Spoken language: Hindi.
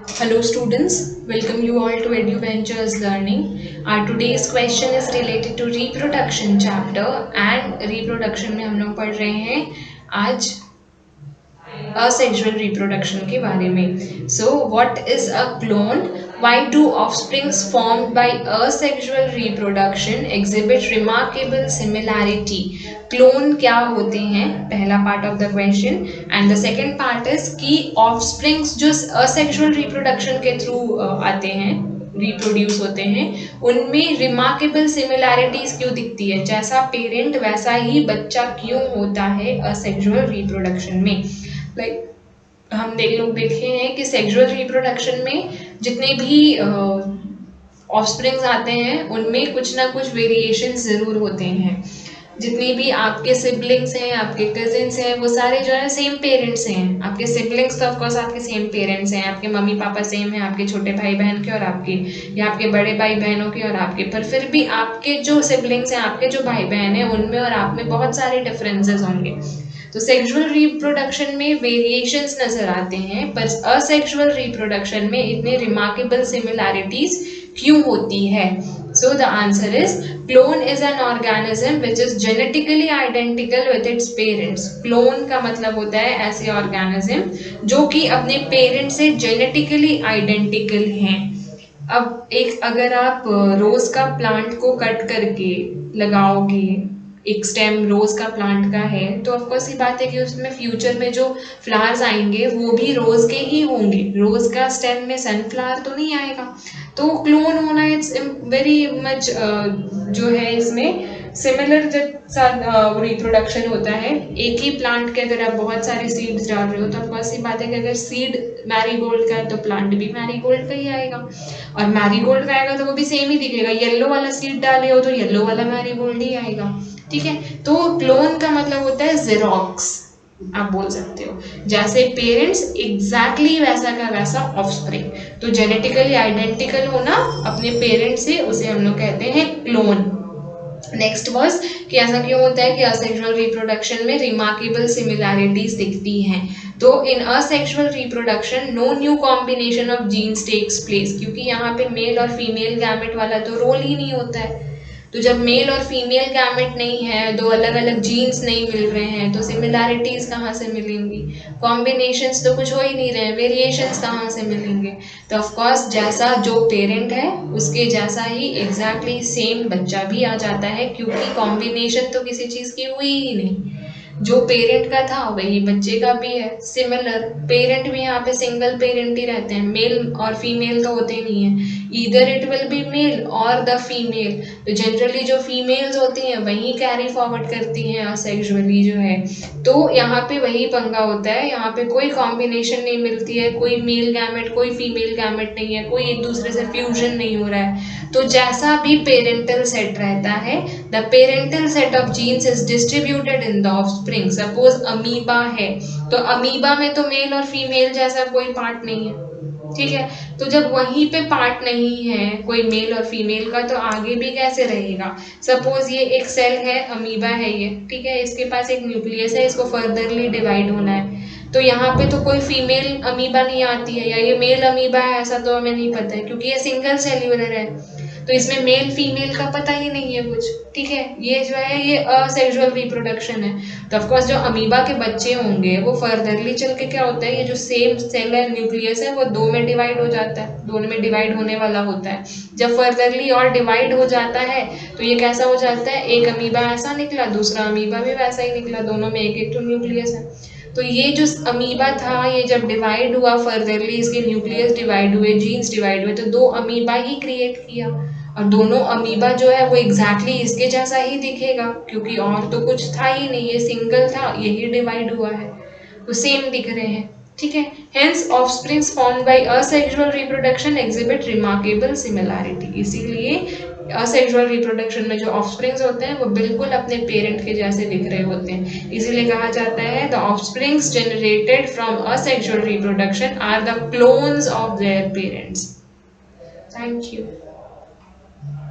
Hello students, welcome you all to EduVentures Learning. Our today's question is related to reproduction chapter and reproduction में हम लोग पढ़ रहे हैं आज asexual reproduction के बारे में. So what is a clone? Why do offsprings formed by asexual reproduction exhibit remarkable similarity? Clone क्या होते हैं, पहला part of the question. And the second part is कि ऑफस्प्रिंग्स जो असेक्सुअल रिप्रोडक्शन के थ्रू आते हैं, रिप्रोड्यूस होते हैं, उनमें रिमार्केबल सिमिलैरिटीज क्यों दिखती है? जैसा पेरेंट वैसा ही बच्चा क्यों होता है असेक्सुअल रिप्रोडक्शन में? हम लोग देखे हैं कि सेक्सुअल रिप्रोडक्शन में जितने भी ऑफस्प्रिंग्स आते हैं उनमें कुछ ना कुछ वेरिएशन ज़रूर होते हैं. जितनी भी आपके सिबलिंग्स हैं, आपके कजिन्स हैं, वो सारे जो है सेम पेरेंट्स हैं. आपके सिबलिंग्स तो ऑफकोर्स आपके सेम पेरेंट्स हैं, आपके मम्मी पापा सेम हैं, आपके छोटे भाई बहन के और आपके, या आपके बड़े भाई बहनों के और आपके, पर फिर भी आपके जो सिबलिंग्स हैं, आपके जो भाई बहन हैं, उनमें और आप में बहुत सारे डिफरेंसेस होंगे. तो सेक्सुअल रिप्रोडक्शन में वेरिएशंस नजर आते हैं, पर असेक्सुअल रिप्रोडक्शन में इतने रिमार्केबल सिमिलैरिटीज क्यों होती है? So the answer is clone is an organism which is genetically identical with its parents. Clone का मतलब होता है ऐसे organism जो कि अपने पेरेंट से जेनेटिकली आइडेंटिकल हैं. अब एक अगर आप रोज का प्लांट को कट करके लगाओगे, एक स्टेम रोज का प्लांट का है, तो ऑफकोर्स ये बात है कि उसमें फ्यूचर में जो फ्लावर्स आएंगे वो भी रोज के ही होंगे. रोज का स्टेम में सनफ्लावर तो नहीं आएगा. तो क्लोन होना इट्स वेरी मच जो है इसमें सिमिलर जैसा रिप्रोडक्शन होता है. एक ही प्लांट के अगर आप बहुत सारे सीड्स डाल रहे हो तो ऑफकोर्स ये बात है कि अगर सीड मैरीगोल्ड का है तो प्लांट भी मैरीगोल्ड का ही आएगा, और मैरीगोल्ड का आएगा तो वो भी सेम ही दिखेगा. येलो वाला सीड डाले हो तो येलो वाला मैरीगोल्ड ही आएगा. ठीक है, तो क्लोन का मतलब होता है जेरोक्स, आप बोल सकते हो. जैसे पेरेंट्स एग्जैक्टली वैसा का वैसा ऑफस्प्रिंग. तो जेनेटिकली आइडेंटिकल होना अपने पेरेंट से, उसे हम लोग कहते हैं क्लोन. नेक्स्ट वर्स कि ऐसा क्यों होता है कि असेक्सुअल रिप्रोडक्शन में रिमार्केबल सिमिलैरिटीज दिखती हैं. तो in asexual reproduction no new combination of genes takes place, क्योंकि यहाँ पे मेल और फीमेल गैमेट वाला तो रोल ही नहीं होता है. तो जब मेल और फीमेल गैमेट नहीं है, दो अलग अलग जीन्स नहीं मिल रहे हैं, तो सिमिलैरिटीज कहाँ से मिलेंगी? कॉम्बिनेशंस तो कुछ हो ही नहीं रहे, वेरिएशंस कहाँ से मिलेंगे? तो ऑफकोर्स जैसा जो पेरेंट है उसके जैसा ही एग्जैक्टली सेम बच्चा भी आ जाता है, क्योंकि कॉम्बिनेशन तो किसी चीज़ की हुई ही नहीं. जो पेरेंट का था वही बच्चे का भी है. सिमिलर पेरेंट भी यहाँ पे सिंगल पेरेंट ही रहते हैं, मेल और फीमेल तो होते ही नहीं है. Either it will be male और द फीमेल. तो जनरली जो फीमेल्स होती हैं वही कैरी फॉरवर्ड करती हैं असेक्सुअली जो है. तो यहाँ पे वही पंगा होता है, यहाँ पे कोई कॉम्बिनेशन नहीं मिलती है, कोई मेल गैमेट कोई फीमेल गैमेट नहीं है, कोई एक दूसरे से फ्यूजन नहीं हो रहा है. तो जैसा भी पेरेंटल सेट रहता है, the parental set of genes is distributed in the offspring. Suppose amoeba है, तो अमीबा में तो मेल और फीमेल जैसा कोई पार्ट नहीं है. ठीक है, तो जब वहीं पे पार्ट नहीं है कोई मेल और फीमेल का, तो आगे भी कैसे रहेगा? सपोज ये एक सेल है, अमीबा है ये, ठीक है, इसके पास एक न्यूक्लियस है, इसको फर्दरली डिवाइड होना है. तो यहाँ पे तो कोई फीमेल अमीबा नहीं आती है, या ये मेल अमीबा है ऐसा तो हमें नहीं पता है, क्योंकि ये सिंगल सेल्यूलर है. तो इसमें मेल फीमेल का पता ही नहीं है कुछ. ठीक है, ये जो है ये असेक्सुअल रिप्रोडक्शन है. तो ऑफकोर्स जो अमीबा के बच्चे होंगे वो फर्दरली चल के क्या होता है, ये जो सेम सेल है, न्यूक्लियस है, वो दो में डिवाइड हो जाता है, दोनों में डिवाइड होने वाला होता है. जब फर्दरली और डिवाइड हो जाता है तो ये कैसा हो जाता है, एक अमीबा ऐसा निकला, दूसरा अमीबा भी वैसा ही निकला, दोनों में एक एक तो न्यूक्लियस है. तो ये जो अमीबा था, ये जब डिवाइड हुआ फर्दरली, इसके न्यूक्लियस डिवाइड हुए, जीन्स डिवाइड हुए, तो दो अमीबा ही क्रिएट किया. और दोनों अमीबा जो है वो एग्जैक्टली इसके जैसा ही दिखेगा, क्योंकि और तो कुछ था ही नहीं, ये सिंगल था, यही डिवाइड हुआ है, तो सेम दिख रहे हैं. ठीक है, hence offsprings formed by asexual reproduction exhibit remarkable similarity. इसीलिए असेक्सुअल रिप्रोडक्शन में जो ऑफस्प्रिंग्स होते हैं वो बिल्कुल अपने पेरेंट के जैसे दिख रहे होते हैं. इसीलिए कहा जाता है the offsprings generated from asexual reproduction are the clones of their parents. Thank you.